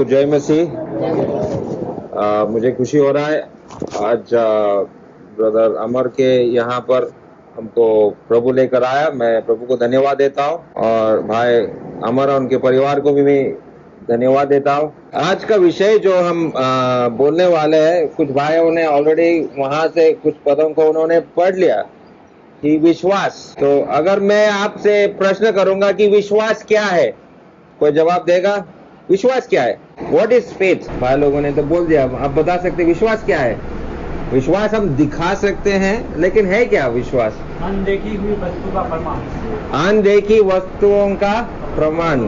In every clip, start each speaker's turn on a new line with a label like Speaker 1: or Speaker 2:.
Speaker 1: सबको जय मसीह। मुझे खुशी हो रहा है आज ब्रदर अमर के यहाँ पर हमको प्रभु लेकर आया। मैं प्रभु को धन्यवाद देता हूँ और भाई अमर और उनके परिवार को भी मैं धन्यवाद देता हूँ। आज का विषय जो हम बोलने वाले हैं, कुछ भाइयों ने ऑलरेडी वहां से कुछ पदों को उन्होंने पढ़ लिया कि विश्वास। तो अगर मैं आपसे प्रश्न करूंगा कि विश्वास क्या है, कोई जवाब देगा? विश्वास क्या है? What is faith? भाई लोगों ने तो बोल दिया। आप बता सकते विश्वास क्या है? विश्वास हम दिखा सकते हैं, लेकिन है क्या विश्वास?
Speaker 2: अनदेखी हुई वस्तु का प्रमाण।
Speaker 1: अनदेखी वस्तुओं का प्रमाण।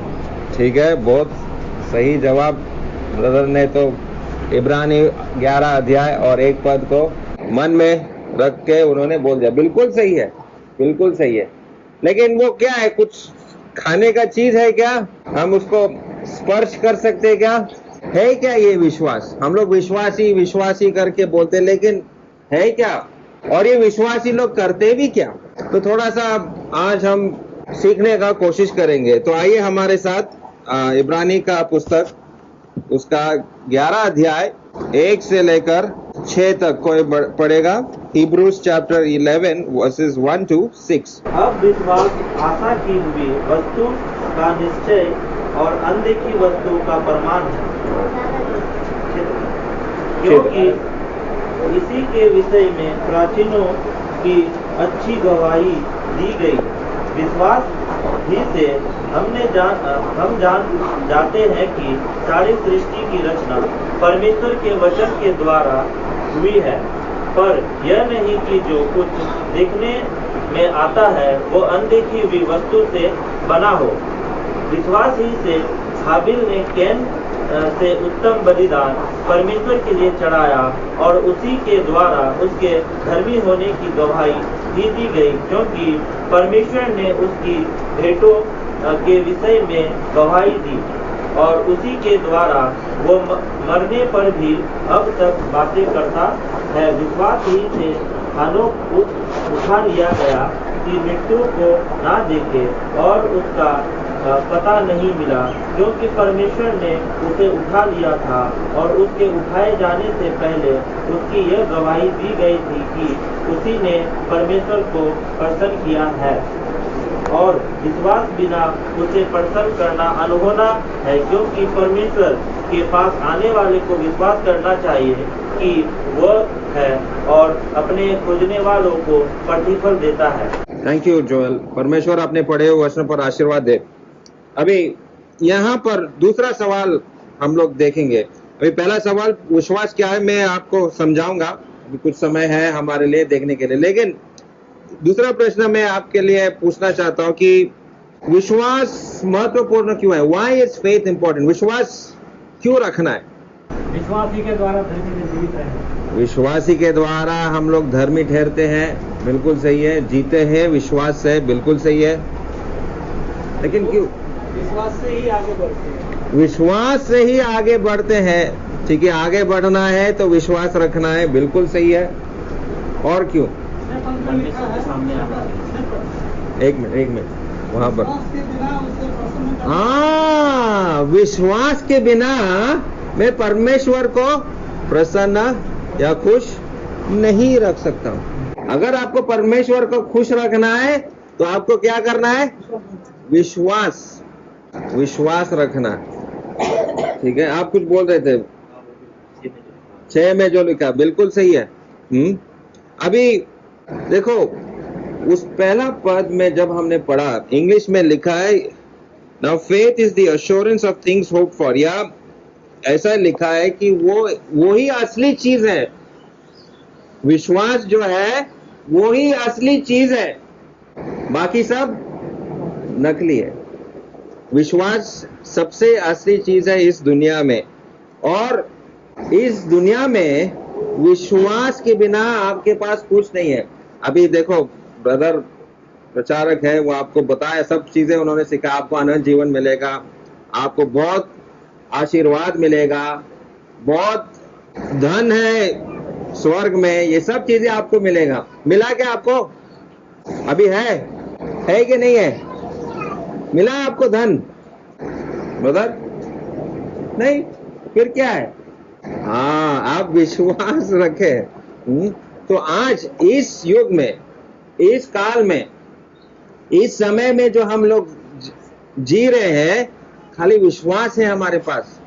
Speaker 1: ठीक है, बहुत सही जवाब ब्रदर ने तो इब्रानी 11 अध्याय और 1 पद को मन में रख के उन्होंने बोल दिया। बिल्कुल सही है, बिल्कुल सही है। लेकिन वो क्या है? कुछ खाने का चीज है क्या? हम उसको स्पर्श कर सकते हैं क्या? है क्या ये विश्वास? हम लोग विश्वासी करके बोलते, लेकिन है क्या? और ये विश्वासी लोग करते भी क्या? तो थोड़ा सा आज हम सीखने का कोशिश करेंगे। तो आइए हमारे साथ इब्रानी का पुस्तक, उसका 11 अध्याय 1 से लेकर 6 तक कोई पढ़ेगा। Hebrews chapter 11 verses 1 to 6।
Speaker 3: अब विश्वास आशा की हुई वस्तु का निश्चय और अनदेखी वस्तु का प्रमाण है, क्योंकि इसी के विषय में प्राचीनों की अच्छी गवाही दी गई। विश्वास ही से हम जाते हैं कि सारी सृष्टि की रचना परमेश्वर के वचन के द्वारा हुई है, पर यह नहीं कि जो कुछ देखने में आता है वो अनदेखी हुई वस्तु से बना हो। विश्वास ही से हाबिल ने कैन से उत्तम बलिदान परमेश्वर के लिए चढ़ाया और उसी के द्वारा उसके धर्मी होने की गवाही भी दी गई, क्योंकि परमेश्वर ने उसकी भेंटों के विषय में गवाही दी और उसी के द्वारा वो मरने पर भी अब तक बातें करता है। विश्वास ही से हानोक उठा लिया गया कि मृत्यु को ना देखे और उसका पता नहीं मिला, क्योंकि परमेश्वर ने उसे उठा लिया था और उसके उठाए जाने से पहले उसकी यह गवाही दी गई थी कि उसी ने परमेश्वर को प्रसन्न किया है। और विश्वास बिना उसे प्रसन्न करना अनहोना है, क्योंकि परमेश्वर के पास आने वाले को विश्वास करना चाहिए कि वह है और अपने खोजने वालों को प्रतिफल देता है।
Speaker 1: Thank you Joel. परमेश्वर अपने पढ़े हुए वचनों पर आशीर्वाद दे। अभी यहाँ पर दूसरा सवाल हम लोग देखेंगे। अभी पहला सवाल विश्वास क्या है मैं आपको समझाऊंगा, अभी कुछ समय है हमारे लिए देखने के लिए। लेकिन दूसरा प्रश्न मैं आपके लिए पूछना चाहता हूँ कि विश्वास महत्वपूर्ण क्यों है? Why is faith important? विश्वास क्यों रखना है?
Speaker 2: विश्वासी के द्वारा धर्मी जीवित है।
Speaker 1: विश्वासी के द्वारा हम लोग धर्मी ठहरते हैं, बिल्कुल सही है। जीते हैं विश्वास से, बिल्कुल सही है। लेकिन क्यों?
Speaker 2: विश्वास से ही आगे बढ़ते हैं।
Speaker 1: विश्वास से ही आगे बढ़ते हैं। ठीक है, आगे बढ़ना है तो विश्वास रखना है, बिल्कुल सही है। और क्यों? एक मिनट वहां पर। हाँ, विश्वास के बिना मैं परमेश्वर को प्रसन्न या खुश नहीं रख सकता हूं। अगर आपको परमेश्वर को खुश रखना है तो आपको क्या करना है? विश्वास रखना। ठीक है, आप कुछ बोल रहे थे 6 में जो लिखा, बिल्कुल सही है। अभी देखो उस पहला पद में जब हमने पढ़ा, इंग्लिश में लिखा है now faith is the assurance of things hope for, या ऐसा लिखा है कि वो ही असली चीज है। विश्वास जो है वो ही असली चीज है, बाकी सब नकली है। विश्वास सबसे असली चीज है इस दुनिया में, और इस दुनिया में विश्वास के बिना आपके पास कुछ नहीं है। अभी देखो ब्रदर प्रचारक है, वो आपको बताया सब चीजें उन्होंने सिखा। आपको अनंत जीवन मिलेगा, आपको बहुत आशीर्वाद मिलेगा, बहुत धन है स्वर्ग में, ये सब चीजें आपको मिलेगा। मिला क्या आपको? अभी है कि नहीं है? मिला आपको धन ब्रदर? नहीं, फिर क्या है? हाँ, आप विश्वास रखें। तो आज इस युग में, इस काल में, इस समय में जो हम लोग जी रहे हैं, खाली विश्वास है हमारे पास।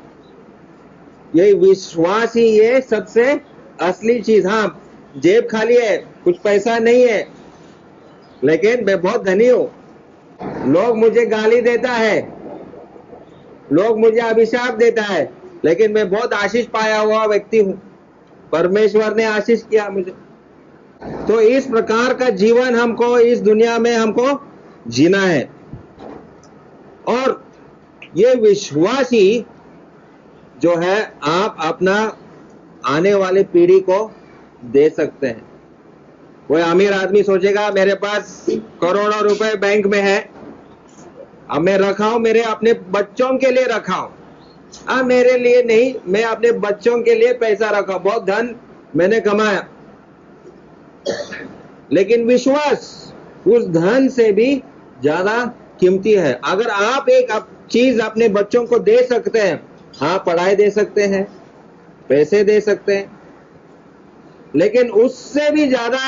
Speaker 1: यही विश्वास ही है सबसे असली चीज। हाँ, जेब खाली है, कुछ पैसा नहीं है, लेकिन मैं बहुत धनी हूं। लोग मुझे गाली देता है, लोग मुझे अभिशाप देता है, लेकिन मैं बहुत आशीष पाया हुआ व्यक्ति हूं। परमेश्वर ने आशीष किया मुझे। तो इस प्रकार का जीवन हमको इस दुनिया में हमको जीना है, और ये विश्वास ही जो है आप अपना आने वाली पीढ़ी को दे सकते हैं। कोई अमीर आदमी सोचेगा मेरे पास करोड़ों रुपए बैंक में है, अब मैं रखा हूं, मेरे अपने बच्चों के लिए रखा हूं। मेरे लिए नहीं, मैं अपने बच्चों के लिए पैसा रखा, बहुत धन मैंने कमाया। लेकिन विश्वास उस धन से भी ज्यादा कीमती है। अगर आप एक चीज अपने बच्चों को दे सकते हैं, हाँ, पढ़ाई दे सकते हैं, पैसे दे सकते हैं, लेकिन उससे भी ज्यादा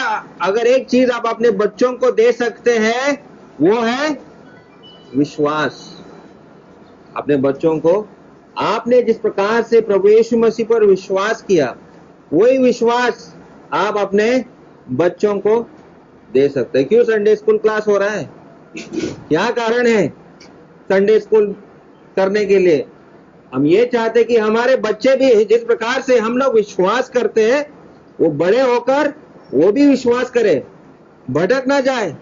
Speaker 1: अगर एक चीज आप अपने बच्चों को दे सकते हैं, वो है विश्वास। अपने बच्चों को आपने जिस प्रकार से प्रभु यीशु मसीह पर विश्वास किया, वही विश्वास आप अपने बच्चों को दे सकते हैं। क्यों संडे स्कूल क्लास हो रहा है? क्या कारण है संडे स्कूल करने के लिए? हम ये चाहते कि हमारे बच्चे भी जिस प्रकार से हम लोग विश्वास करते हैं, वो बड़े होकर वो भी विश्वास करे, भटक ना जाए।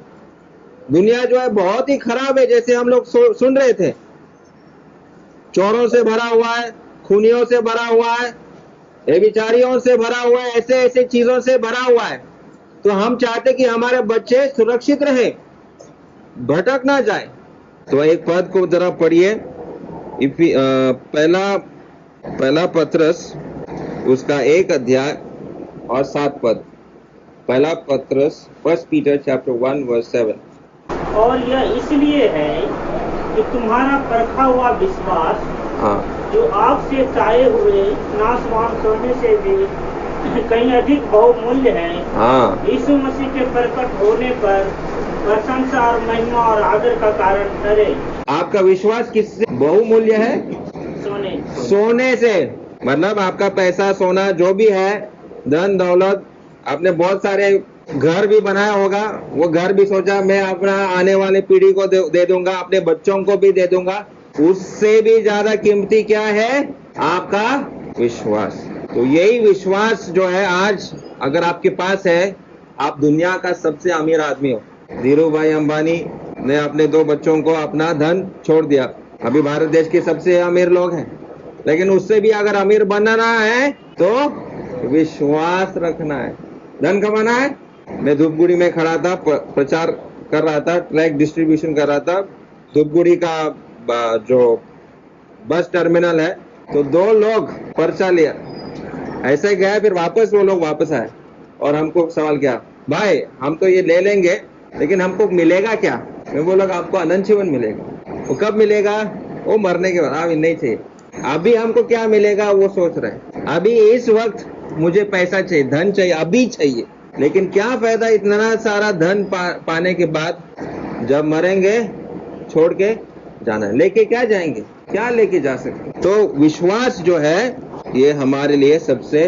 Speaker 1: दुनिया जो है बहुत ही खराब है, जैसे हम लोग सुन रहे थे। चोरों से भरा हुआ है, खूनियों से भरा हुआ है, व्यभिचारियों से भरा हुआ है, ऐसे ऐसे चीजों से भरा हुआ है। तो हम चाहते कि हमारे बच्चे सुरक्षित रहे, भटक ना जाए। तो एक पद को जरा पढ़िए, पहला पत्रस उसका 1 अध्याय और 7 पद। पहला पत्रस 1 Peter chapter 1 verse 7।
Speaker 2: और यह इसलिए है कि तुम्हारा परखा हुआ विश्वास,
Speaker 1: हाँ,
Speaker 2: जो आग से ताए हुए नाशवान सोने से भी कहीं अधिक बहुमूल्य है,
Speaker 1: हाँ,
Speaker 2: यीशु मसीह के प्रकट होने पर प्रशंसा और महिमा और आदर का कारण ठहरे।
Speaker 1: आपका विश्वास किससे बहुमूल्य है? सोने से। मतलब आपका पैसा, सोना जो भी है, धन दौलत, आपने बहुत सारे घर भी बनाया होगा, वो घर भी सोचा मैं अपना आने वाले पीढ़ी को दे दूंगा, अपने बच्चों को भी दे दूंगा। उससे भी ज्यादा कीमती क्या है? आपका विश्वास। तो यही विश्वास जो है आज अगर आपके पास है, आप दुनिया का सबसे अमीर आदमी हो। धीरू भाई अंबानी ने अपने 2 बच्चों को अपना धन छोड़ दिया, अभी भारत देश के सबसे अमीर लोग हैं। लेकिन उससे भी अगर अमीर बनना है तो विश्वास रखना है, धन कमाना है। मैं धूपगुड़ी में खड़ा था, प्रचार कर रहा था, ट्रैक डिस्ट्रीब्यूशन कर रहा था। धूपगुड़ी का जो बस टर्मिनल है, तो 2 लोग पर्चा लिया, ऐसे गए, फिर वापस वो लोग वापस आए और हमको सवाल किया, भाई हम तो ये ले लेंगे, लेकिन हमको मिलेगा क्या? मैं बोला आपको अनंत जीवन मिलेगा। वो कब मिलेगा? वो मरने के बाद। अभी नहीं चाहिए, अभी हमको क्या मिलेगा वो सोच रहे हैं। अभी इस वक्त मुझे पैसा चाहिए, धन चाहिए, अभी चाहिए। लेकिन क्या फायदा इतना सारा धन पाने के बाद, जब मरेंगे छोड़ के जाना है। लेके क्या जाएंगे? क्या लेके जा सकते? तो विश्वास जो है ये हमारे लिए सबसे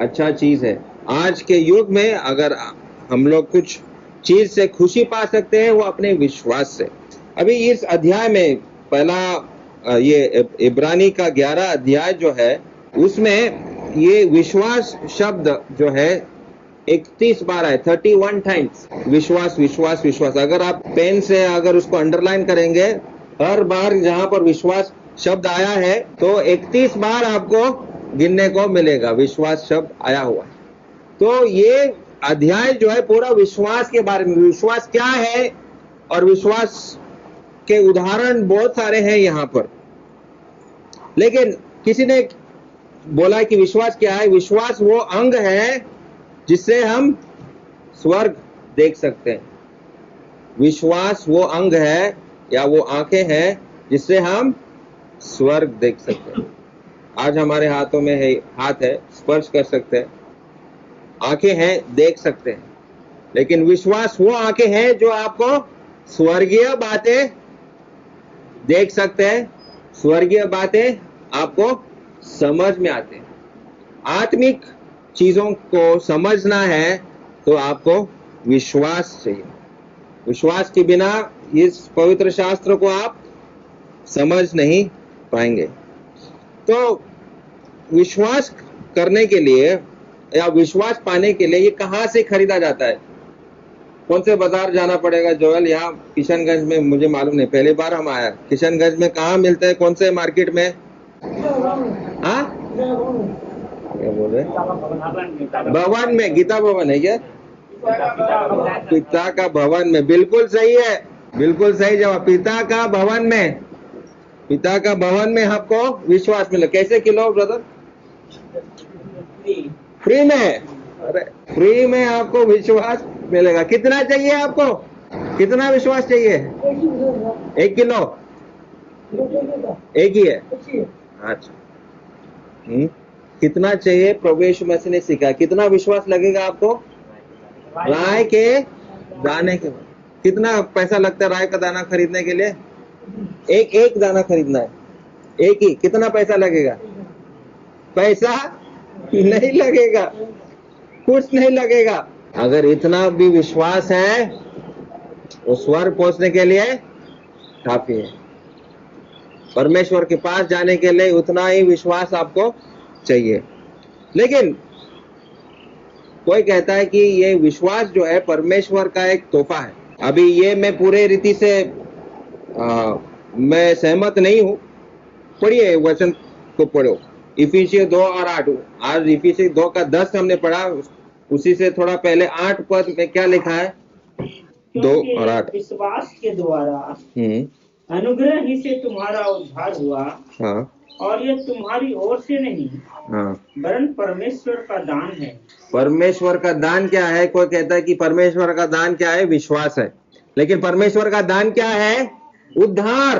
Speaker 1: अच्छा चीज है। आज के युग में अगर हम लोग कुछ चीज से खुशी पा सकते हैं, वो अपने विश्वास से। अभी इस अध्याय में पहला ये इब्रानी का 11 अध्याय जो है, उसमें ये विश्वास शब्द जो है 31 बार है, 31 टाइम्स। विश्वास विश्वास विश्वास। अगर आप पेन से अगर उसको अंडरलाइन करेंगे, हर बार जहां पर विश्वास शब्द आया है तो 31 बार आपको गिनने को मिलेगा विश्वास शब्द आया हुआ। तो ये अध्याय जो है पूरा विश्वास के बारे में, विश्वास क्या है और विश्वास के उदाहरण बहुत सारे हैं यहाँ पर। लेकिन किसी ने बोला कि विश्वास क्या है? विश्वास वो अंग है जिससे हम स्वर्ग देख सकते हैं। विश्वास वो अंग है या वो आंखें हैं जिससे हम स्वर्ग देख सकते हैं। आज हमारे हाथों में है, हाथ है, स्पर्श कर सकते हैं, आंखें हैं, देख सकते हैं, लेकिन विश्वास वो आंखें हैं जो आपको स्वर्गीय बातें देख सकते हैं, स्वर्गीय बातें आपको समझ में आते हैं। आत्मिक चीजों को समझना है तो आपको विश्वास चाहिए। विश्वास के बिना इस पवित्र शास्त्र को आप समझ नहीं पाएंगे। तो विश्वास करने के लिए या विश्वास पाने के लिए ये कहाँ से खरीदा जाता है? कौन से बाजार जाना पड़ेगा जोएल? यहाँ किशनगंज में, मुझे मालूम नहीं, पहली बार हम आया। किशनगंज में कहाँ मिलता है? कौन से मार्केट में? हाँ, क्या बोल रहे? भवन में, गीता भवन है क्या? पिता का भवन में, बिल्कुल सही है, बिल्कुल सही जवाब। पिता का भवन में, पिता का भवन में आपको विश्वास मिले। कैसे किलो ब्रदर? फ्री में। अरे फ्री में आपको विश्वास मिलेगा। कितना चाहिए आपको? कितना विश्वास चाहिए? 1 किलो? एक ही है? अच्छा। कितना चाहिए? प्रभु यीशु मसीह ने सिखाया। कितना विश्वास लगेगा आपको? राय के दाने के। कितना पैसा लगता है राय का दाना खरीदने के लिए? एक दाना खरीदना है, एक ही। कितना पैसा लगेगा? पैसा नहीं लगेगा, कुछ नहीं लगेगा। अगर इतना भी विश्वास है वो स्वर्ग पहुंचने के लिए काफी है। परमेश्वर के पास जाने के लिए उतना ही विश्वास आपको चाहिए। लेकिन कोई कहता है कि ये विश्वास जो है परमेश्वर का एक तोहफा है। अभी ये मैं पूरे रीति से मैं सहमत नहीं हूं। पढ़िए वचन को, पढ़ो इफिसियों 2 और 8। आज इफिसियों 2 का 10 हमने पढ़ा, उसी से थोड़ा पहले 8 पद में क्या लिखा है? 2 और 8।
Speaker 2: विश्वास के द्वारा अनुग्रह ही से तुम्हारा उद्धार हुआ।
Speaker 1: हाँ।
Speaker 2: और ये तुम्हारी ओर से नहीं,
Speaker 1: हाँ,
Speaker 2: वरन परमेश्वर का दान है।
Speaker 1: परमेश्वर का दान क्या है? कोई कहता है कि परमेश्वर का दान क्या है? विश्वास है। लेकिन परमेश्वर का दान क्या है? उद्धार।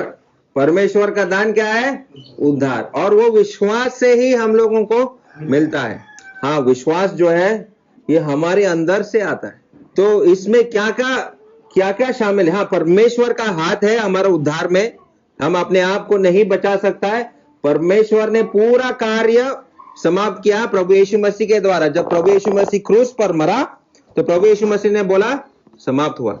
Speaker 1: परमेश्वर का दान क्या है? उद्धार। और वो विश्वास से ही हम लोगों को मिलता है। हाँ, विश्वास जो है ये हमारे अंदर से आता है। तो इसमें क्या क्या शामिल है? हाँ, परमेश्वर का हाथ है हमारे उद्धार में। हम अपने आप को नहीं बचा सकता है। परमेश्वर ने पूरा कार्य समाप्त किया प्रभु यीशु मसीह के द्वारा। जब प्रभु यीशु मसीह क्रूस पर मरा तो प्रभु यीशु मसीह ने बोला समाप्त हुआ।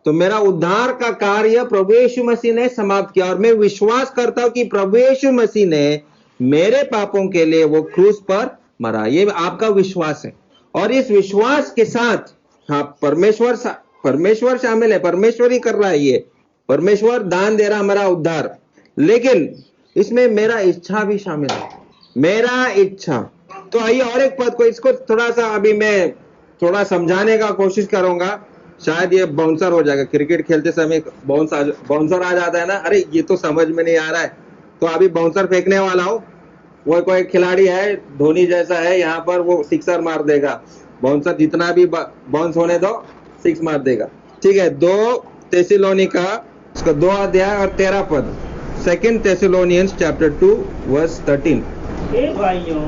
Speaker 1: तो मेरा उद्धार का कार्य प्रभु यीशु मसीह ने समाप्त किया। और मैं विश्वास करता हूं कि प्रभु यीशु मसीह ने मेरे पापों के लिए वो क्रूस पर मरा। ये आपका विश्वास है। और इस विश्वास के साथ हाँ, परमेश्वर शामिल है। परमेश्वर ही कर रहा है ये। परमेश्वर दान दे रहा हमारा उद्धार। लेकिन इसमें मेरा इच्छा भी शामिल है, मेरा इच्छा। तो आइए और एक पद को, इसको थोड़ा सा अभी मैं थोड़ा समझाने का कोशिश करूंगा। शायद ये बाउंसर हो जाएगा। क्रिकेट खेलते समय बाउंसर आ जाता है ना, अरे ये तो समझ में नहीं आ रहा है, तो अभी बाउंसर फेंकने वाला हो। वो कोई खिलाड़ी है, धोनी जैसा है, यहाँ पर वो सिक्सर मार देगा। बाउंसर जितना भी बाउंस होने दो, 6 मार देगा। ठीक है। 2 थेसलोनिका इसका 2 अध्याय और 13 पद। 2 थेसलोनियंस चैप्टर 2 वर्स 13।
Speaker 2: हे भाइयों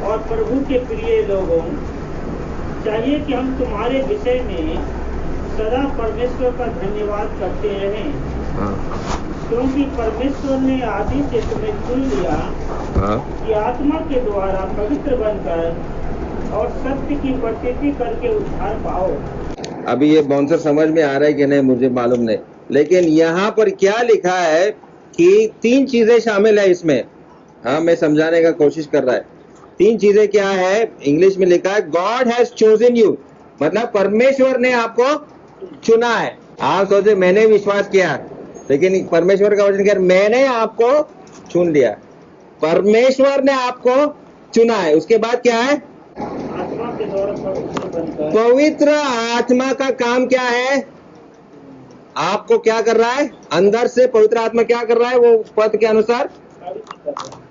Speaker 2: और प्रभु के प्रिय लोगों, चाहिए कि हम तुम्हारे विषय में सदा परमेश्वर का धन्यवाद करते रहें।
Speaker 1: हाँ।
Speaker 2: क्योंकि परमेश्वर ने आदि से तुम्हें चुन लिया कि आत्मा के द्वारा पवित्र बनकर और सत्य की प्रतीति करके उद्धार पाओ।
Speaker 1: अभी ये बाउंसर समझ में आ रहा है कि नहीं मुझे मालूम नहीं, लेकिन यहाँ पर क्या लिखा है कि 3 चीजें शामिल है इसमें। हाँ, मैं समझाने का कोशिश कर रहा है। 3 चीजें क्या है? इंग्लिश में लिखा है गॉड हैज चोजन यू, मतलब परमेश्वर ने आपको चुना है। आप सोचे मैंने विश्वास किया, लेकिन परमेश्वर का वचन क्या? मैंने आपको चुन लिया। परमेश्वर ने आपको चुना है। उसके बाद क्या है?
Speaker 2: आत्मा के द्वारा पवित्र बनकर।
Speaker 1: पवित्र आत्मा का काम क्या है? आपको क्या कर रहा है? अंदर से पवित्र आत्मा क्या कर रहा है? वो पद के अनुसार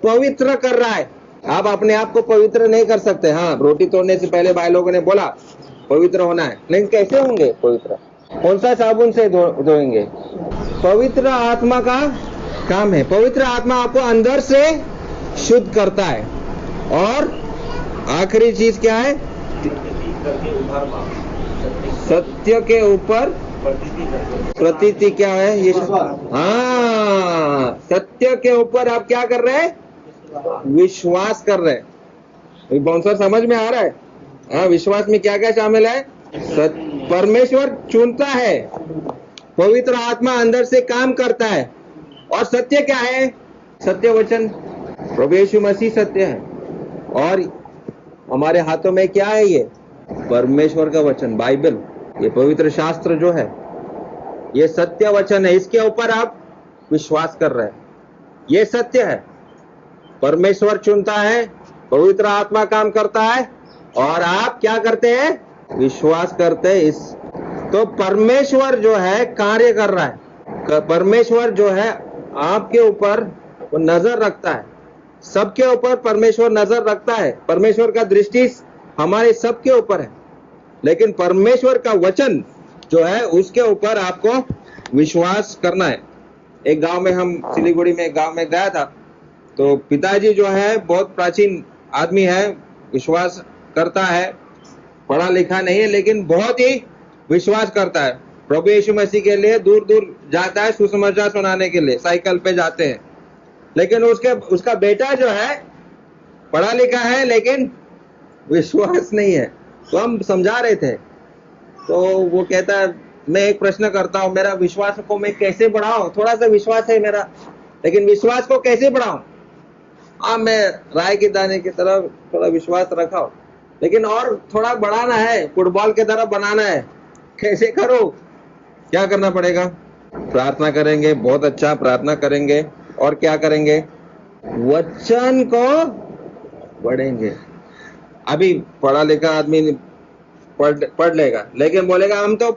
Speaker 1: पवित्र कर रहा है। आप अपने आप को पवित्र नहीं कर सकते। हाँ, रोटी तोड़ने से पहले भाई लोगों ने बोला पवित्र होना है, लेकिन कैसे होंगे पवित्र? कौन सा साबुन से धोएंगे? पवित्र आत्मा का काम है। पवित्र आत्मा आपको अंदर से शुद्ध करता है। और आखिरी चीज क्या है?
Speaker 3: करके उधार मांग,
Speaker 1: सत्य के ऊपर प्रतीति क्या है ये? हाँ, सत्य के ऊपर आप क्या कर रहे हैं? विश्वास कर रहे हैं। बाउंसर समझ में आ रहा है? हाँ, विश्वास में क्या क्या शामिल है? परमेश्वर चुनता है, पवित्र आत्मा अंदर से काम करता है, और सत्य क्या है? सत्य वचन प्रभु यीशु मसीह सत्य है। और हमारे हाथों में क्या है? ये परमेश्वर का वचन, बाइबल, ये पवित्र शास्त्र जो है, ये सत्य वचन है। इसके ऊपर आप विश्वास कर रहे हैं, ये सत्य है। परमेश्वर चुनता है, पवित्र आत्मा काम करता है, और आप क्या करते हैं? विश्वास करते हैं इस। तो परमेश्वर जो है कार्य कर रहा है, परमेश्वर जो है आपके ऊपर वो नजर रखता है, सबके ऊपर परमेश्वर नजर रखता है। परमेश्वर का दृष्टि हमारे सबके ऊपर है, लेकिन परमेश्वर का वचन जो है उसके ऊपर आपको विश्वास करना है। एक गांव में, हम सिलीगुड़ी में एक गांव में गया था, तो पिताजी जो है बहुत प्राचीन आदमी है, विश्वास करता है, पढ़ा लिखा नहीं है, लेकिन बहुत ही विश्वास करता है। प्रभु यीशु मसीह के लिए दूर दूर जाता है सुसमाचार सुनाने के लिए, साइकिल पे जाते हैं। लेकिन उसका बेटा जो है पढ़ा लिखा है, लेकिन विश्वास नहीं है। तो हम समझा रहे थे, तो वो कहता है, मैं एक प्रश्न करता हूँ, मेरा विश्वास को मैं कैसे बढ़ाऊं? थोड़ा सा विश्वास है मेरा, लेकिन विश्वास को कैसे बढ़ाऊं? मैं राय के दाने की तरफ थोड़ा विश्वास रखा हूं, लेकिन और थोड़ा बढ़ाना है, फुटबॉल की तरफ बनाना है। कैसे करो? क्या करना पड़ेगा? प्रार्थना करेंगे, बहुत अच्छा प्रार्थना करेंगे, और क्या करेंगे? वचन को पढ़ेंगे। अभी पढ़ा लिखा आदमी पढ़ लेगा, लेकिन बोलेगा हम तो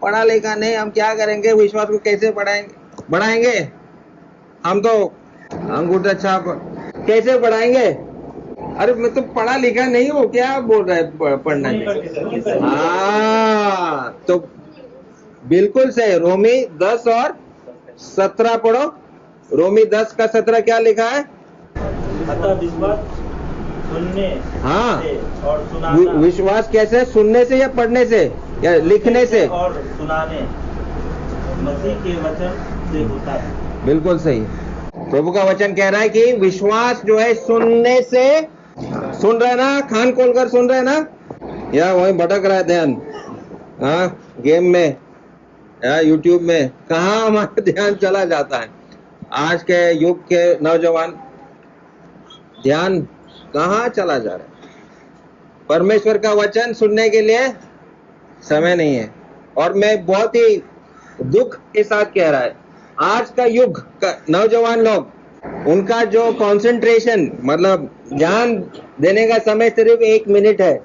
Speaker 1: पढ़ा लिखा नहीं, हम क्या करेंगे? विश्वास को कैसे बढ़ाएंगे? हम तो अंगूठा छाप कैसे बढ़ाएंगे? अरे मैं तो पढ़ा लिखा नहीं हूँ, क्या बोल रहा है पढ़ना है? हाँ, तो बिल्कुल सही। रोमी 10 और 17 पढ़ो। रोमी 10 का 17 क्या लिखा है?
Speaker 3: अतः विश्वास सुनने
Speaker 1: हाँ,
Speaker 3: से और सुनाना,
Speaker 1: विश्वास कैसे? सुनने से या पढ़ने से या लिखने से?
Speaker 3: और सुनाने मसीह के वचन से होता है।
Speaker 1: बिल्कुल सही। प्रभु का वचन कह रहा है कि विश्वास जो है सुनने से। सुन रहे ना? कान खोलकर सुन रहे ना? या वही भटक रहा है ध्यान? हाँ, गेम में या यूट्यूब में, कहाँ हमारा ध्यान चला जाता है? आज के युग के नौजवान ध्यान कहाँ चला जा रहा है? परमेश्वर का वचन सुनने के लिए समय नहीं है। और मैं बहुत ही दुख के साथ कह रहा है, आज का युग का नौजवान लोग, उनका जो कंसंट्रेशन, मतलब ध्यान देने का समय सिर्फ 1 मिनट है।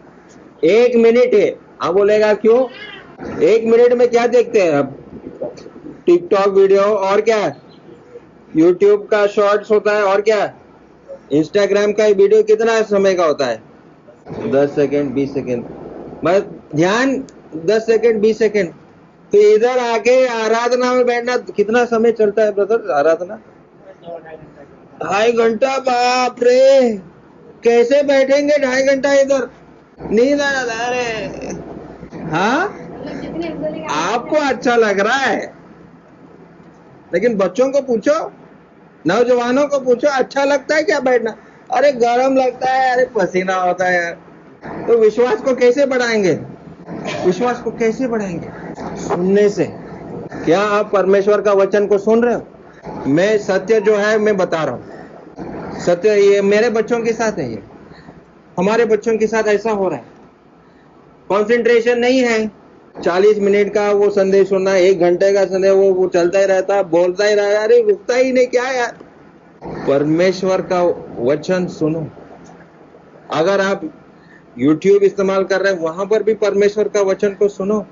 Speaker 1: 1 मिनट है। आप बोलेगा क्यों? 1 मिनट में क्या देखते हैं? अब टिकटॉक वीडियो, और क्या, यूट्यूब का शॉर्ट्स होता है, और क्या, इंस्टाग्राम का वीडियो कितना समय का होता है? 10 सेकंड 20 सेकंड। बस ध्यान 10 सेकंड 20 सेकंड। तो इधर आके आराधना में बैठना कितना समय चलता है ब्रदर? आराधना 2.5 घंटा। बाप रे, कैसे बैठेंगे 2.5 घंटा इधर? नींद आ जाता है। अरे हाँ, आपको अच्छा लग रहा है, लेकिन बच्चों को पूछो, नौजवानों को पूछो, अच्छा लगता है क्या बैठना? अरे गरम लगता है, अरे पसीना होता है यार। तो विश्वास को कैसे बढ़ाएंगे? विश्वास को कैसे बढ़ाएंगे? सुनने से। क्या आप परमेश्वर का वचन को सुन रहे हो? मैं सत्य जो है मैं बता रहा हूँ, सत्य ये मेरे बच्चों के साथ है, ये हमारे बच्चों के साथ ऐसा हो रहा है। कंसंट्रेशन नहीं है। 40 मिनट का वो संदेश सुनना, 1 घंटे का संदेश वो चलता ही रहता, बोलता ही रहता, अरे रुकता ही नहीं। क्या यार? परमेश्वर का वचन सुनो। अगर आप YouTube इस्तेमाल कर रहे हैं, वहां पर भी परमेश्वर का वचन को सुनो।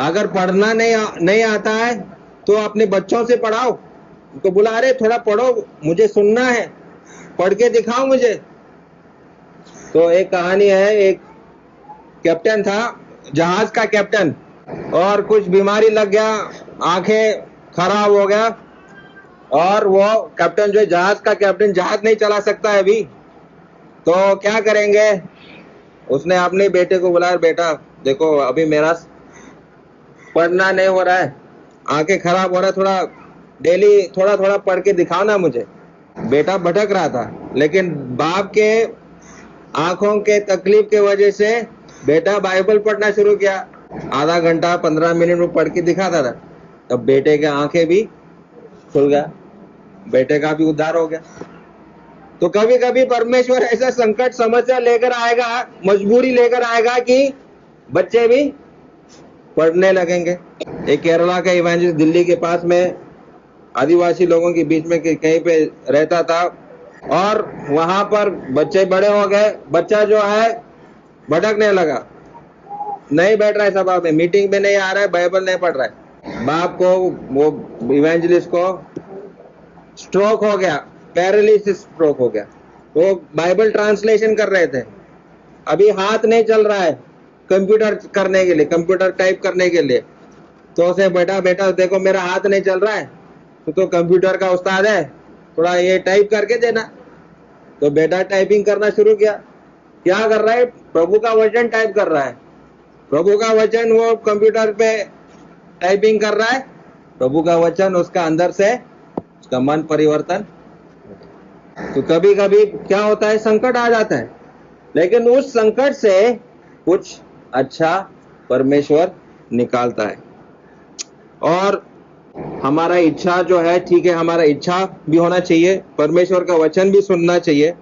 Speaker 1: अगर पढ़ना नहीं आता है तो अपने बच्चों से पढ़ाओ, उनको बुला रहे थोड़ा पढ़ो, मुझे सुनना है, पढ़ के दिखाओ मुझे। तो एक कहानी है, एक कैप्टन था, जहाज का कैप्टन, और कुछ बीमारी लग गया, आंखें खराब हो गया, और वो कैप्टन जो जहाज का कैप्टन जहाज नहीं चला सकता है अभी, तो क्या करेंगे? उसने अपने बेटे को बुलाया, बेटा देखो अभी मेरा पढ़ना नहीं हो रहा है, आंखें खराब हो रहा है, थोड़ा डेली थोड़ा थोड़ा पढ़ के दिखाओ ना मुझे। बेटा भटक रहा था, लेकिन बाप के आंखों के तकलीफ के वजह से बेटा बाइबल पढ़ना शुरू किया। आधा घंटा 15 मिनट में पढ़ के दिखाता था, तब बेटे के आंखें भी खुल गया, बेटे का भी उद्धार हो गया। तो कभी कभी परमेश्वर ऐसा संकट समस्या लेकर आएगा, मजबूरी लेकर आएगा कि बच्चे भी पढ़ने लगेंगे। एक केरला का इवेंजलिस्ट दिल्ली के पास में आदिवासी लोगों के बीच में कहीं पे रहता था, और वहां पर बच्चे बड़े हो गए, बच्चा जो है भटकने लगा, नहीं बैठ रहा है सभा में, मीटिंग में नहीं आ रहा है, बाइबल नहीं पढ़ रहा है। बाप को, वो इवेंजलिस्ट को स्ट्रोक हो गया, पैरालिसिस स्ट्रोक हो गया। वो बाइबल ट्रांसलेशन कर रहे थे, अभी हाथ नहीं चल रहा है कंप्यूटर करने के लिए, कंप्यूटर टाइप करने के लिए। तो उसे बेटा देखो मेरा हाथ नहीं चल रहा है, तो कंप्यूटर का उस्ताद है, थोड़ा ये टाइप करके देना। तो बेटा टाइपिंग करना शुरू किया। क्या कर रहा है? प्रभु का वचन टाइप कर रहा है, प्रभु का वचन वो कंप्यूटर पे टाइपिंग कर रहा है, प्रभु का वचन उसका अंदर से उसका मन परिवर्तन। तो कभी कभी क्या होता है, संकट आ जाता है, लेकिन उस संकट से कुछ अच्छा परमेश्वर निकालता है। और हमारा इच्छा जो है, ठीक है, हमारा इच्छा भी होना चाहिए, परमेश्वर का वचन भी सुनना चाहिए,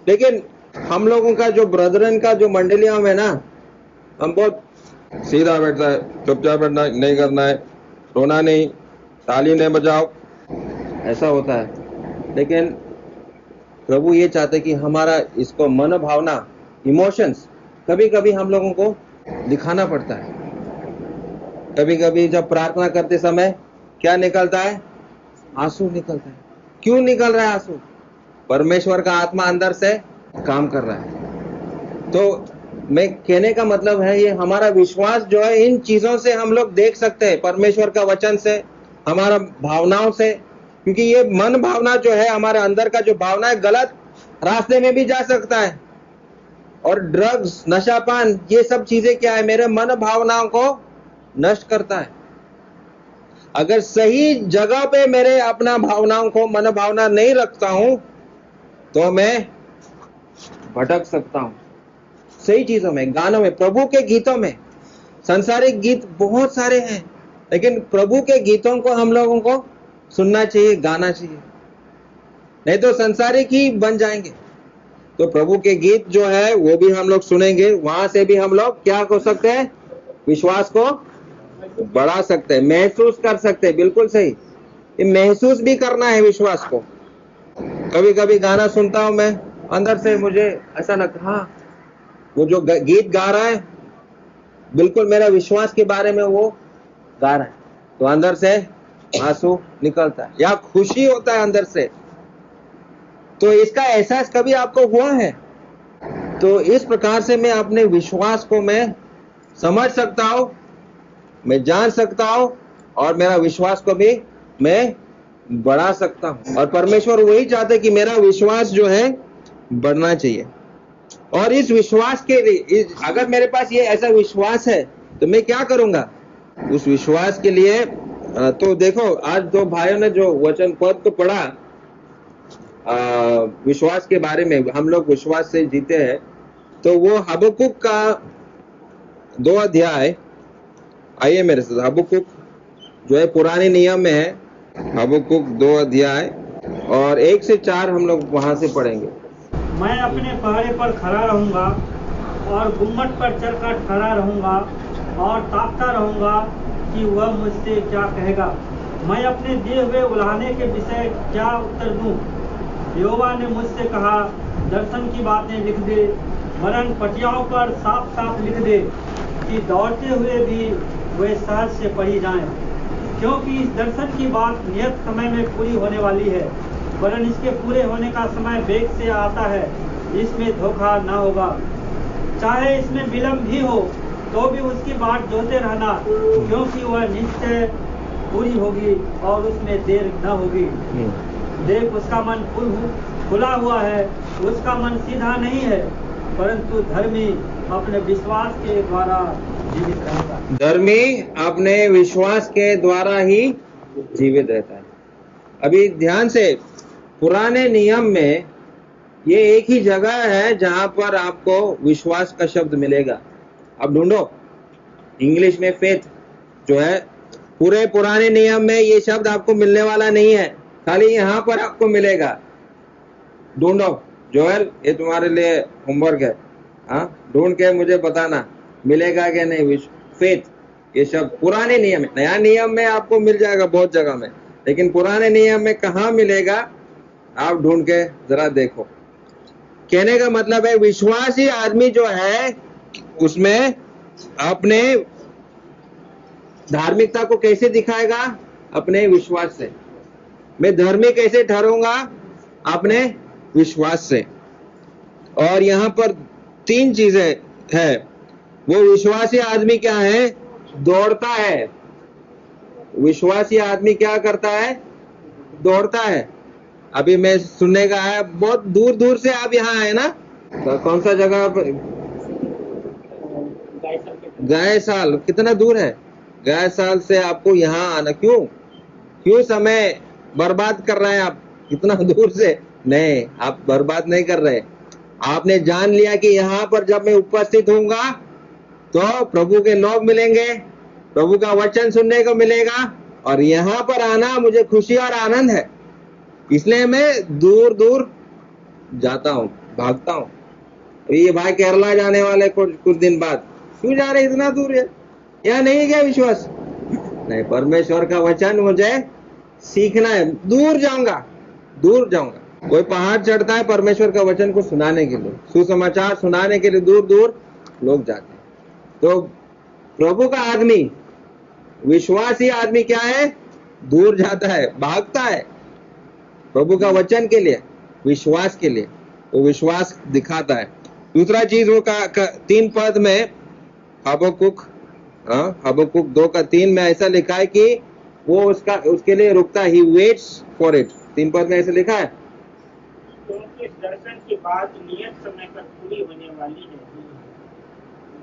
Speaker 1: लेकिन हम लोगों का जो ब्रदरन का जो मंडलियों में ना, हम बहुत सीधा बैठता है, चुपचाप बैठना, नहीं करना है, रोना नहीं, ताली नहीं बजाओ, ऐसा होता है। लेकिन प्रभु ये चाहते कि हमारा इसको मन भावना, इमोशंस कभी कभी हम लोगों को दिखाना पड़ता है। कभी कभी जब प्रार्थना करते समय क्या निकलता है? आंसू निकलता है। क्यों निकल रहा है आंसू? परमेश्वर का आत्मा अंदर से काम कर रहा है। तो मैं कहने का मतलब है, ये हमारा विश्वास जो है, इन चीजों से हम लोग देख सकते हैं, परमेश्वर का वचन से, हमारा भावनाओं से, क्योंकि ये मन भावना जो है, हमारे अंदर का जो भावना है, गलत रास्ते में भी जा सकता है। और ड्रग्स, नशापान, ये सब चीजें क्या है, मेरे मन भावनाओं को नष्ट करता है। अगर सही जगह पे मेरे अपना भावनाओं को, मन भावना नहीं रखता हूं, तो मैं भटक सकता हूं। सही चीजों में, गानों में, प्रभु के गीतों में, संसारिक गीत बहुत सारे हैं, लेकिन प्रभु के गीतों को हम लोगों को सुनना चाहिए, गाना चाहिए, नहीं तो संसारिक ही बन जाएंगे। तो प्रभु के गीत जो है वो भी हम लोग सुनेंगे, वहां से भी हम लोग क्या हो सकते हैं? विश्वास को बढ़ा सकते हैं, महसूस कर सकते हैं। बिल्कुल सही, ये महसूस भी करना है विश्वास को। कभी कभी गाना सुनता हूं मैं, अंदर से मुझे ऐसा लगता, हाँ वो जो गीत गा रहा है बिल्कुल मेरा विश्वास के बारे में वो गा रहा है, तो अंदर से आंसू निकलता है या खुशी होता है अंदर से। तो इसका एहसास कभी आपको हुआ है? तो इस प्रकार से मैं अपने विश्वास को मैं समझ सकता हूं, मैं जान सकता हूं, और मेरा विश्वास को भी मैं बढ़ा सकता हूं। और परमेश्वर वही चाहते कि मेरा विश्वास जो है बढ़ना चाहिए। और इस विश्वास के लिए, अगर मेरे पास ये ऐसा विश्वास है, तो मैं क्या करूंगा उस विश्वास के लिए? तो देखो, आज दो भाइयों ने जो वचन पद को पढ़ा, विश्वास के बारे में, हम लोग विश्वास से जीते हैं, तो वो हबक्कुक का 2 अध्याय, आइए मेरे साथ, हबक्कुक जो है पुराने नियम में है, हबक्कुक 2 अध्याय और 1 से 4 हम लोग वहां से पढ़ेंगे।
Speaker 2: मैं अपने पहरे पर खड़ा रहूंगा और गुम्मट पर चढ़कर खड़ा रहूंगा और ताकता रहूंगा कि वह मुझसे क्या कहेगा। मैं अपने दिए हुए उलाहने के विषय क्या उत्तर दूं? यहोवा ने मुझसे कहा, दर्शन की बातें लिख दे, वरन पटियाओं पर साफ साफ लिख दे, कि दौड़ते हुए भी वे सहज से पढ़ी जाएं। क्योंकि इस दर्शन की बात नियत समय में पूरी होने वाली है, वरन इसके पूरे होने का समय वेग से आता है, इसमें धोखा न होगा। चाहे इसमें विलम्ब भी हो, तो भी उसकी बाट जोते रहना, क्योंकि वह निश्चय पूरी होगी और उसमें देर न होगी। देख उसका मन खुला हुआ है, उसका मन सीधा नहीं है, परंतु धर्मी अपने विश्वास के द्वारा जीवित रहेगा।
Speaker 1: धर्मी अपने विश्वास के द्वारा ही जीवित रहता है। अभी ध्यान से, पुराने नियम में ये एक ही जगह है जहां पर आपको विश्वास का शब्द मिलेगा। अब ढूंढो, इंग्लिश में फेथ जो है, पूरे पुराने नियम में ये शब्द आपको मिलने वाला नहीं है, खाली यहां पर आपको मिलेगा। ढूंढो जोएल, ये तुम्हारे लिए होमवर्क है, हाँ, ढूंढ के मुझे बताना मिलेगा कि नहीं। फेथ ये शब्द पुराने नियम में, नया नियम में आपको मिल जाएगा बहुत जगह में, लेकिन पुराने नियम में कहाँ मिलेगा आप ढूंढ के जरा देखो। कहने का मतलब है विश्वासी आदमी जो है उसमें अपने धार्मिकता को कैसे दिखाएगा? अपने विश्वास से। मैं धर्मी कैसे ठहरूंगा? अपने विश्वास से। और यहाँ पर 3 चीजें है। वो विश्वासी आदमी क्या है? दौड़ता है। विश्वासी आदमी क्या करता है? दौड़ता है। अभी मैं सुनने का है, बहुत दूर दूर से आप यहाँ आए ना, तो कौन सा जगह पर? गायसाल। कितना दूर है गायसाल से आपको यहाँ आना? क्यों समय बर्बाद कर रहे हैं आप इतना दूर से? नहीं, आप बर्बाद नहीं कर रहे। आपने जान लिया कि यहाँ पर जब मैं उपस्थित होऊंगा तो प्रभु के लोग मिलेंगे, प्रभु का वचन सुनने को मिलेगा, और यहाँ पर आना मुझे खुशी और आनंद है, इसलिए मैं दूर दूर जाता हूँ, भागता हूँ। ये भाई केरला जाने वाले कुछ दिन बाद, क्यों जा रहे इतना दूर है? यहाँ नहीं क्या विश्वास? नहीं, परमेश्वर का वचन मुझे सीखना है, दूर जाऊंगा। कोई पहाड़ चढ़ता है परमेश्वर का वचन को सुनाने के लिए, सुसमाचार सुनाने के लिए दूर दूर लोग जाते हैं। तो प्रभु का आदमी, विश्वासी आदमी क्या है? दूर जाता है, भागता है प्रभु का वचन के लिए, विश्वास के लिए, वो विश्वास दिखाता है। दूसरा चीज वो 3 पद में हबक्कुक 2:3 में ऐसा लिखा है कि वो उसके लिए रुकता है, he waits for it। 3 पद में ऐसा लिखा है,
Speaker 2: क्योंकि इस दर्शन की बात नियत समय पर पूरी होने वाली है,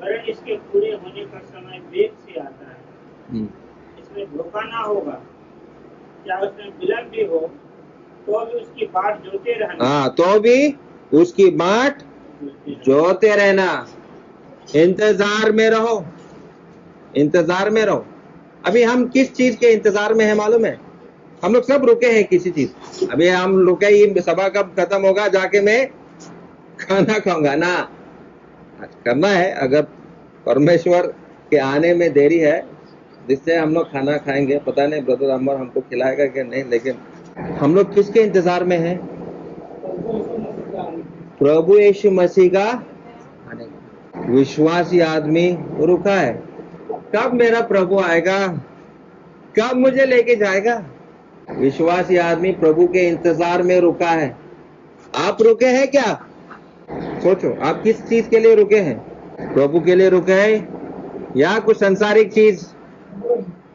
Speaker 2: वरन इसके पूरे होने का समय वेग से आता है। इसमें धोखा ना होगा, क्या उसमें विलंब भी हो तो भी उसकी बाट जोते रहना।
Speaker 1: हाँ, तो भी उसकी बाट जोते रहना। इंतजार में रहो। अभी हम किस चीज के इंतजार में है मालूम है? हम लोग सब रुके हैं किसी चीज। अभी हम रुके, ये सभा कब खत्म होगा, जाके मैं खाना खाऊंगा ना। करना है, अगर परमेश्वर के आने में देरी है जिससे हम लोग खाना खाएंगे, पता नहीं ब्रदर अमर हमको खिलाएगा कि नहीं, लेकिन हम लोग किसके इंतजार में हैं? प्रभु यीशु मसीह का आने का। विश्वासी आदमी रुका है, कब मेरा प्रभु आएगा, कब मुझे लेके जाएगा? विश्वासी आदमी प्रभु के इंतजार में रुका है। आप रुके हैं क्या? सोचो, आप किस चीज के लिए रुके हैं? प्रभु के लिए रुके हैं या कुछ संसारिक चीज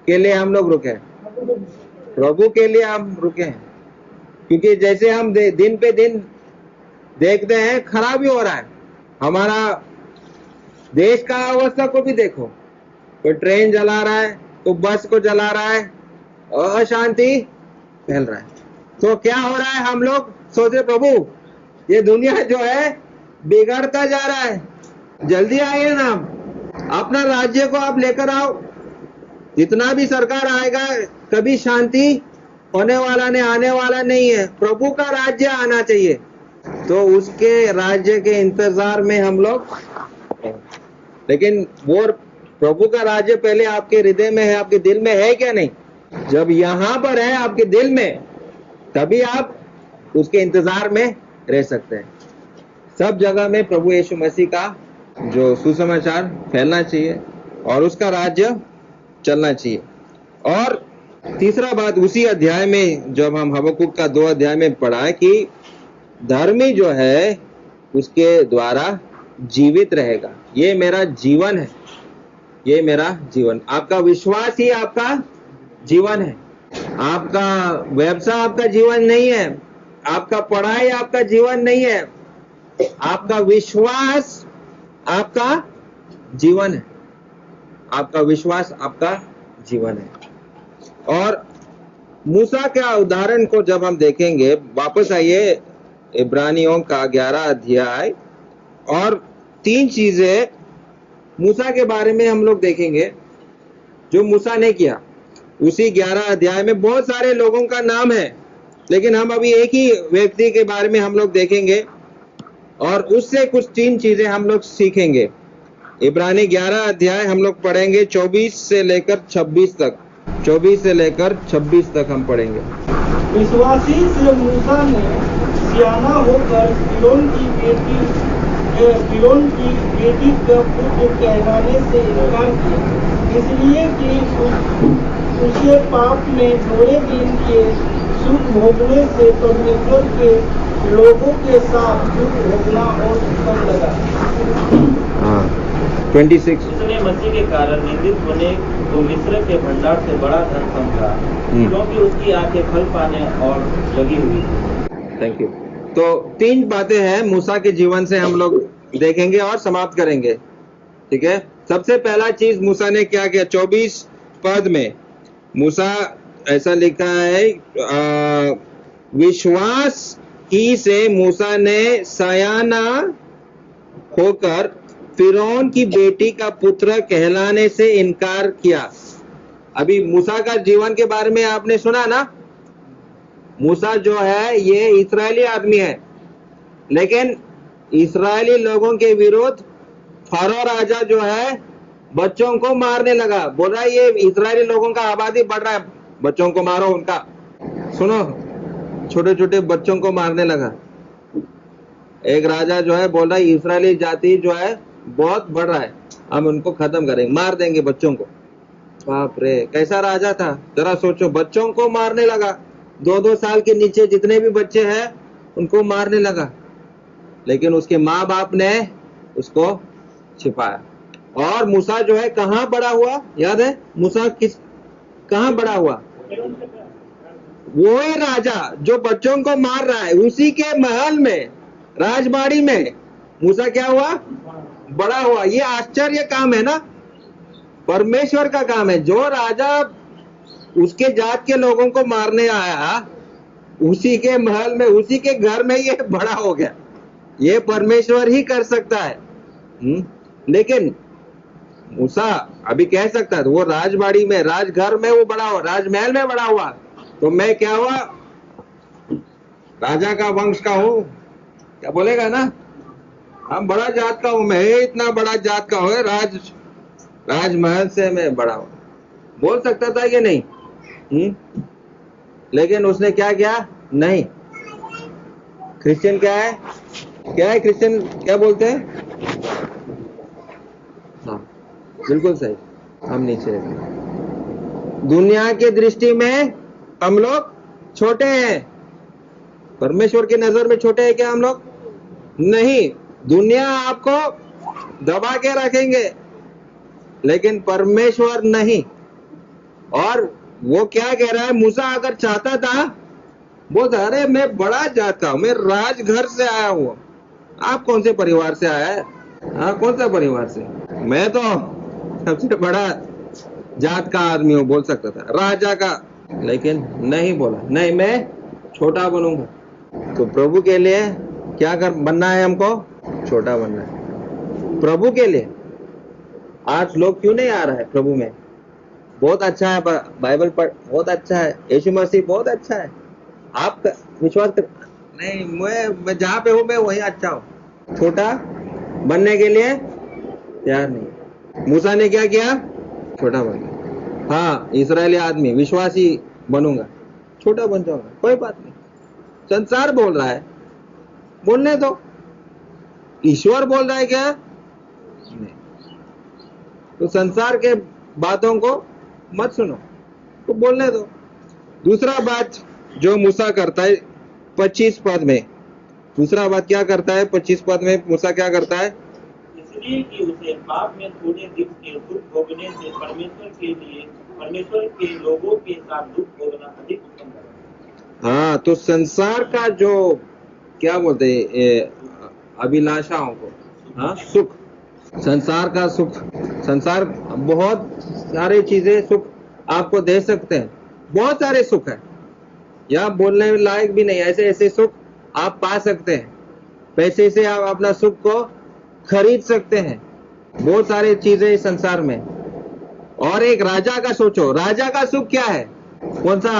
Speaker 1: के लिए हम लोग रुके हैं? प्रभु के लिए हम रुके हैं, क्योंकि जैसे हम दिन पे दिन देखते हैं खराब ही हो रहा है। हमारा देश का अवस्था को भी देखो, कोई ट्रेन जला रहा है, तो बस को जला रहा है, अशांति फैल रहा है। तो क्या हो रहा है? हम लोग सोचे प्रभु ये दुनिया जो है बिगड़ता जा रहा है, जल्दी आइए ना, अपना राज्य को आप लेकर आओ। जितना भी सरकार आएगा कभी शांति होने वाला नहीं, आने वाला नहीं है। प्रभु का राज्य आना चाहिए, तो उसके राज्य के इंतजार में हम लोग। लेकिन वो प्रभु का राज्य पहले आपके हृदय में है, आपके दिल में है क्या? नहीं। जब यहाँ पर है आपके दिल में, तभी आप उसके इंतजार में रह सकते हैं। सब जगह में प्रभु यीशु मसीह का जो सुसमाचार फैलना चाहिए और उसका राज्य चलना चाहिए। और तीसरा बात, उसी अध्याय में जब हम हबक्कुक का 2 अध्याय में पढ़ा कि धर्मी जो है उसके द्वारा जीवित रहेगा। ये मेरा जीवन है, ये मेरा जीवन। आपका विश्वास ही आपका जीवन है। आपका व्यवसाय आपका जीवन नहीं है, आपका पढ़ाई आपका जीवन नहीं है, आपका विश्वास आपका जीवन है। आपका विश्वास आपका जीवन है। और मूसा का उदाहरण को जब हम देखेंगे, वापस आइए इब्रानियों का 11 अध्याय, और 3 चीजें मूसा के बारे में हम लोग देखेंगे जो मूसा ने किया। उसी 11 अध्याय में बहुत सारे लोगों का नाम है, लेकिन हम अभी एक ही व्यक्ति के बारे में हम लोग देखेंगे और उससे कुछ 3 चीजें हम लोग सीखेंगे। इब्रानी 11 अध्याय हम लोग पढ़ेंगे 24 से लेकर 26 तक। 24 से लेकर 26 तक हम पढ़ेंगे।
Speaker 2: विश्वासी से मूसा ने सियाना होकर फिरौन की बेटी का पुत्र कहलाने से इनकार किया, इसलिए कि उसे पाप में थोड़े दिन के सुख भोगने से परमेश्वर के लोगों के साथ दुख भोगना और कम लगा।
Speaker 1: 26।
Speaker 3: उसने मसीह के कारण निंदित होने को मिस्र के भंडार से बड़ा धन समझा, क्योंकि उसकी आंखें फल पाने और लगी हुई थी।
Speaker 1: Thank you. तो 3 बातें हैं मूसा के जीवन से हम लोग देखेंगे और समाप्त करेंगे। ठीक है, सबसे पहला चीज मूसा ने क्या किया। 24 पद में मूसा ऐसा लिखा है, विश्वास ही से मूसा ने सयाना होकर फिरौन की बेटी का पुत्र कहलाने से इनकार किया। अभी मूसा का जीवन के बारे में आपने सुना ना। मूसा जो है ये इस्राएली आदमी है, लेकिन इस्राएली लोगों के विरुद्ध फारो राजा जो है बच्चों को मारने लगा। बोल रहा है ये इस्राएली लोगों का आबादी बढ़ रहा है, बच्चों को मारो उनका। सुनो, छोटे छोटे बच्चों को मारने लगा। एक राजा जो है बोल रहा है इस्राएली जाति जो है बहुत बढ़ रहा है, हम उनको खत्म करेंगे, मार देंगे बच्चों को। बाप रे, कैसा राजा था जरा सोचो। बच्चों को मारने लगा, 2-2 साल के नीचे जितने भी बच्चे हैं उनको मारने लगा। लेकिन उसके माँ बाप ने उसको छिपाया। और मूसा जो है कहाँ बड़ा हुआ, याद है मूसा कहाँ बड़ा हुआ? वो ही राजा जो बच्चों को मार रहा है, उसी के महल में, राजबाड़ी में मूसा क्या हुआ? बड़ा हुआ। ये आश्चर्य काम है ना, परमेश्वर का काम है। जो राजा उसके जात के लोगों को मारने आया, उसी के महल में, उसी के घर में ये बड़ा हो गया। ये परमेश्वर ही कर सकता है। लेकिन मूसा अभी कह सकता है, वो राजबाड़ी में, राजघर में वो बड़ा हुआ, राजमहल में बड़ा हुआ। तो मैं क्या हुआ? राजा का वंश का हूं, क्या बोलेगा ना, हम बड़ा जात का हूं, मैं इतना बड़ा जात का हूं, राजमहल से मैं बड़ा हूं, बोल सकता था कि नहीं? लेकिन उसने क्या किया? नहीं। क्रिश्चियन क्या है? क्रिश्चियन क्या बोलते हैं? हाँ, बिल्कुल सही, हम नीचे हैं। दुनिया की दृष्टि में हम लोग छोटे हैं, परमेश्वर की नजर में छोटे हैं क्या हम लोग? नहीं। दुनिया आपको दबा के रखेंगे, लेकिन परमेश्वर नहीं। और वो क्या कह रहा है? मूसा अगर चाहता था, बोलता अरे मैं बड़ा जात का हूं, मैं राजघर से आया हूं। आप कौन से परिवार से आया है? हाँ, कौन सा परिवार से? मैं तो सबसे बड़ा जात का आदमी हूं, बोल सकता था, राजा का। लेकिन नहीं बोला, नहीं मैं छोटा बनूंगा। तो प्रभु के लिए क्या बनना है? हमको छोटा बनना है प्रभु के लिए। आज लोग क्यों नहीं आ रहा है प्रभु में? बहुत अच्छा है, बाइबल पढ़ बहुत अच्छा है, यीशु मसीह बहुत अच्छा है, आप विश्वास कर। नहीं, मैं जहाँ पे हूँ मैं वही अच्छा हूँ। छोटा बनने के लिए तैयार नहीं। मूसा ने क्या किया? छोटा बन गया। हाँ, इस्राएली आदमी विश्वासी बनूंगा, छोटा बन जाऊंगा, कोई बात नहीं। संसार बोल रहा है, बोलने दो। ईश्वर बोल रहा है क्या? नहीं। तो संसार के बातों को मत सुनो, तो बोलने दो। दूसरा बात जो मूसा करता है 25 पद में, दूसरा बात क्या करता है 25 पद में? मूसा क्या करता है?
Speaker 3: इसलिए कि उसे पाप में थोड़े दिन के दुख भोगने से परमेश्वर के लिए परमेश्वर के लोगों के साथ दुख भोगना अधिक उत्तम है।
Speaker 1: हाँ, तो संसार का जो क्या बोलते हैं अभिलाषाओं को, हाँ, सुख, संसार का सुख, संसार बहुत सारे चीजें सुख आपको दे सकते हैं, बहुत सारे सुख है, या बोलने लायक भी नहीं, ऐसे ऐसे सुख आप पा सकते हैं। पैसे से आप अपना सुख को खरीद सकते हैं, बहुत सारी चीजें इस संसार में। और एक राजा का सोचो, राजा का सुख क्या है? कौन सा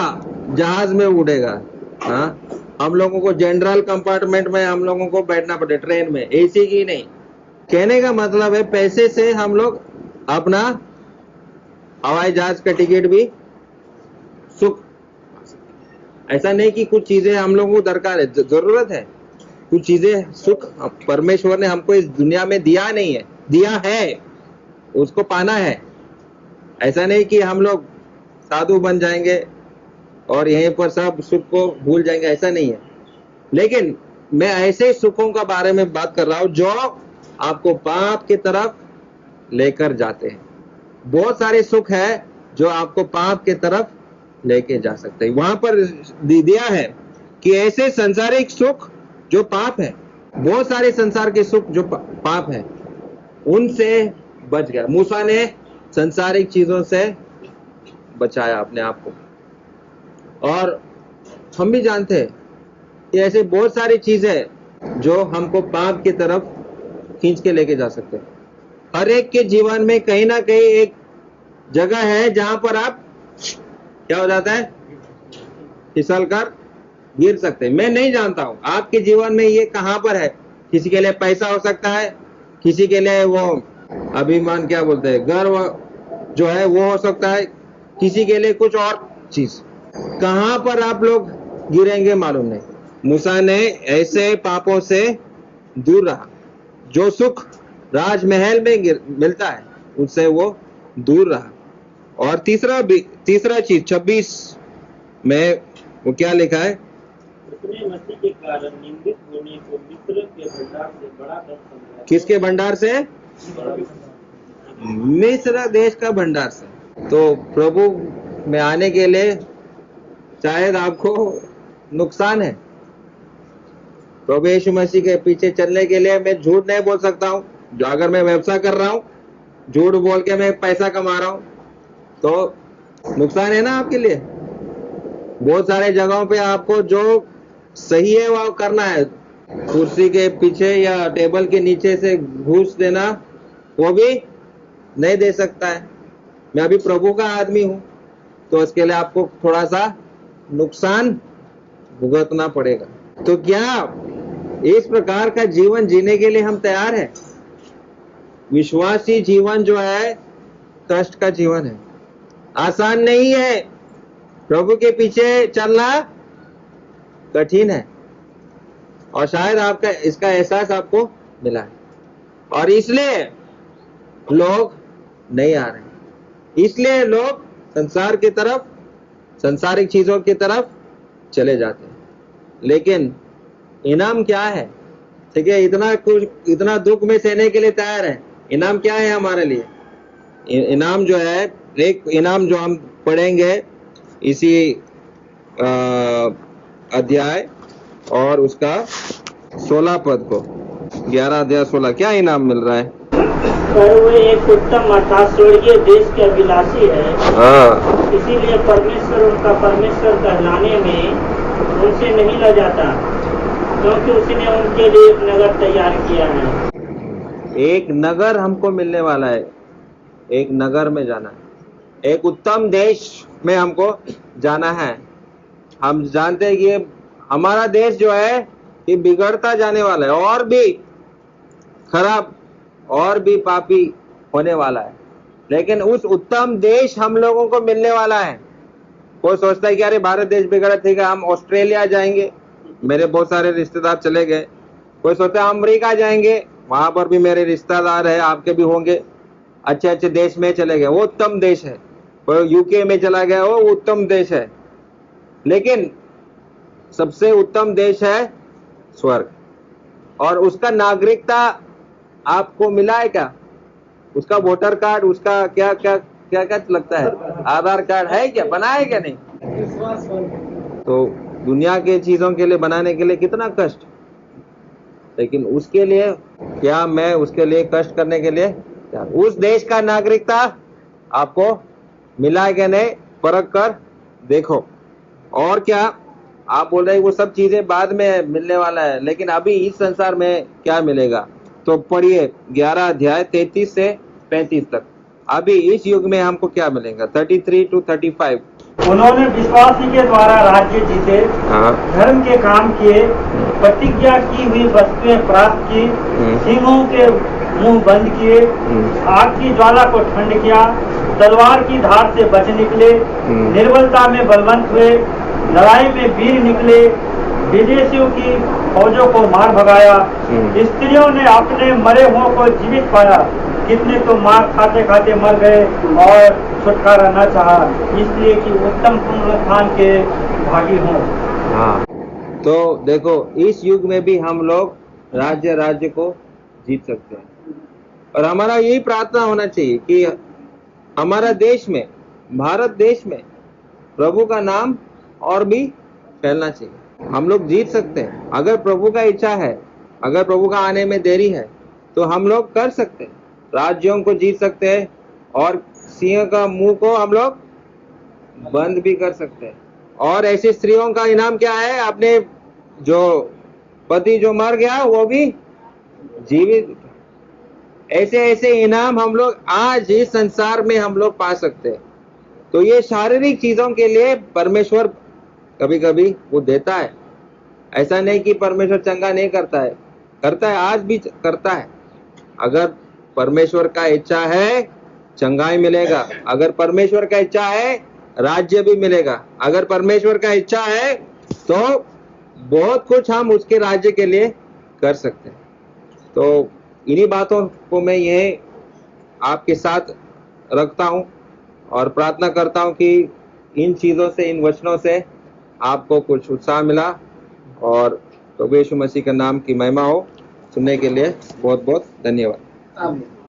Speaker 1: जहाज में उड़ेगा? हाँ, हम लोगों को जनरल कंपार्टमेंट में हम लोगों को बैठना पड़े, ट्रेन में, एसी की नहीं। कहने का मतलब है पैसे से हम लोग अपना हवाई जहाज का टिकट भी सुख, ऐसा नहीं कि कुछ चीजें हम लोगों को दरकार है, जरूरत है, कुछ चीजें सुख परमेश्वर ने हमको इस दुनिया में दिया नहीं है, दिया है, उसको पाना है। ऐसा नहीं कि हम लोग साधु बन जाएंगे और यहीं पर सब सुख को भूल जाएंगे, ऐसा नहीं है। लेकिन मैं ऐसे सुखों का बारे में बात कर रहा हूं जो आपको पाप की तरफ लेकर जाते हैं। बहुत सारे सुख है जो आपको पाप की तरफ लेके जा सकते हैं। वहां पर दिया है कि ऐसे संसारिक सुख जो पाप है, बहुत सारे संसार के सुख जो पाप है, उनसे बच गया। मूसा ने संसारिक चीजों से बचाया अपने आप को। और हम भी जानते हैं कि ऐसे बहुत सारी चीजें जो हमको पाप की तरफ खींच के लेके जा सकते हैं। हर एक के जीवन में कहीं ना कहीं एक जगह है जहां पर आप क्या हो जाता है, फिसल कर गिर सकते हैं। मैं नहीं जानता हूं आपके जीवन में ये कहां पर है। किसी के लिए पैसा हो सकता है, किसी के लिए वो अभिमान क्या बोलते हैं, गर्व जो है वो हो सकता है, किसी के लिए कुछ और चीज। कहां पर आप लोग गिरेंगे मालूम नहीं। मूसा ने ऐसे पापों से दूर रहा। जो सुख राजमहल में मिलता है उससे वो दूर रहा। और तीसरा चीज 26 में वो क्या लिखा है,
Speaker 3: उसने मसीह के कारण निंदित होने को मिस्र के भंडार से बड़ा धन समझा।
Speaker 1: किसके भंडार से? मिस्र देश का भंडार से। तो प्रभु में आने के लिए शायद आपको नुकसान है। प्रभु यीशु मसीह के पीछे चलने के लिए मैं झूठ नहीं बोल सकता हूँ। जो अगर मैं व्यवसाय कर रहा हूँ, झूठ बोल के मैं पैसा कमा रहा हूँ, तो नुकसान है ना आपके लिए। बहुत सारे जगहों पे आपको जो सही है वो करना है। कुर्सी के पीछे या टेबल के नीचे से घूस देना वो भी नहीं दे सकता है। मैं अभी प्रभु का आदमी हूं, तो इसके लिए आपको थोड़ा सा नुकसान भुगतना पड़ेगा। तो क्या इस प्रकार का जीवन जीने के लिए हम तैयार हैं? विश्वासी जीवन जो है कष्ट का जीवन है, आसान नहीं है। प्रभु के पीछे चलना कठिन है, और शायद आपका इसका एहसास आपको मिला है, और इसलिए लोग नहीं आ रहे। इसलिए लोग संसार की तरफ, संसारिक चीजों की तरफ चले जाते हैं। लेकिन इनाम क्या है? ठीक है, इतना दुख में सहने के लिए तैयार है। इनाम क्या है हमारे लिए? इनाम जो है, एक इनाम जो हम पढ़ेंगे इसी अध्याय और उसका 16 पद को, 11 अध्याय 16, क्या इनाम मिल रहा है?
Speaker 2: पर वे एक उत्तम अर्थात स्वर्गीय देश के अभिलाषी है।
Speaker 1: हाँ,
Speaker 2: इसीलिए परमेश्वर उनका परमेश्वर कहलाने में उनसे नहीं लजाता, क्योंकि उसने उनके लिए एक नगर तैयार किया है।
Speaker 1: एक नगर हमको मिलने वाला है, एक नगर में जाना है, एक उत्तम देश में हमको जाना है। हम जानते हैं कि हमारा देश जो है ये बिगड़ता जाने वाला है, और भी खराब और भी पापी होने वाला है। लेकिन उस उत्तम देश हम लोगों को मिलने वाला है। कोई सोचता है कि अरे भारत देश बिगड़ा, ठीक है हम ऑस्ट्रेलिया जाएंगे, मेरे बहुत सारे रिश्तेदार चले गए। कोई सोचता है अमेरिका जाएंगे, वहां पर भी मेरे रिश्तेदार है, आपके भी होंगे, अच्छे अच्छे देश में चले गए, वो उत्तम देश है। कोई यूके में चला गया, वो उत्तम देश है। लेकिन सबसे उत्तम देश है स्वर्ग, और उसका नागरिकता आपको मिला है क्या? उसका वोटर कार्ड, उसका क्या क्या क्या क्या लगता है? आधार कार्ड है क्या, बनाए क्या नहीं? तो दुनिया के चीजों के लिए बनाने के लिए कितना कष्ट, लेकिन उसके लिए क्या मैं उसके लिए कष्ट करने के लिए क्या? उस देश का नागरिकता आपको मिला है क्या नहीं, परख कर देखो। और क्या आप बोल रहे हैं वो सब चीजें बाद में मिलने वाला है, लेकिन अभी इस संसार में क्या मिलेगा? तो पढ़िए 11 अध्याय 33 से 35 तक। अभी इस युग में हमको क्या मिलेगा? 33 to 35।
Speaker 2: उन्होंने विश्वासी के द्वारा राज्य जीते,
Speaker 1: हाँ।
Speaker 2: धर्म के काम किए, प्रतिज्ञा की हुई वस्तुएं प्राप्त की, सिंहों के मुंह बंद किए, आग की ज्वाला को ठंड किया, तलवार की धार से बच निकले, निर्बलता में बलवंत हुए, लड़ाई में वीर निकले, विदेशियों की फौजों को मार भगाया, स्त्रियों ने अपने मरे हुओं को जीवित पाया, कितने तो मार खाते खाते मर गए और छुटकारा न चाहा, इसलिए कि उत्तम पुनरुत्थान के भागी हों।
Speaker 1: हाँ, तो देखो इस युग में भी हम लोग राज्य को जीत सकते हैं, और हमारा यही प्रार्थना होना चाहिए कि हमारा देश में, भारत देश में प्रभु का नाम और भी फैलना चाहिए। हम लोग जीत सकते हैं अगर प्रभु का इच्छा है, अगर प्रभु का आने में देरी है तो हम लोग कर सकते हैं, राज्यों को जीत सकते हैं और सिंह का मुंह को हम लोग बंद भी कर सकते हैं। और ऐसी स्त्रियों का इनाम क्या है? अपने जो पति जो मर गया वो भी जीवित। ऐसे ऐसे इनाम हम लोग आज इस संसार में हम लोग पा सकते हैं। तो ये शारीरिक चीजों के लिए परमेश्वर कभी कभी वो देता है, ऐसा नहीं कि परमेश्वर चंगा नहीं करता है, करता है, आज भी करता है। अगर परमेश्वर का इच्छा है चंगाई मिलेगा, अगर परमेश्वर का इच्छा है राज्य भी मिलेगा, अगर परमेश्वर का इच्छा है तो बहुत कुछ हम उसके राज्य के लिए कर सकते हैं। तो इन्हीं बातों को मैं यह आपके साथ रखता हूं और प्रार्थना करता हूं कि इन चीजों से, इन वचनों से आपको कुछ उत्साह मिला, और प्रभु यीशु मसीह का नाम की महिमा हो। सुनने के लिए बहुत बहुत धन्यवाद।
Speaker 4: आमीन।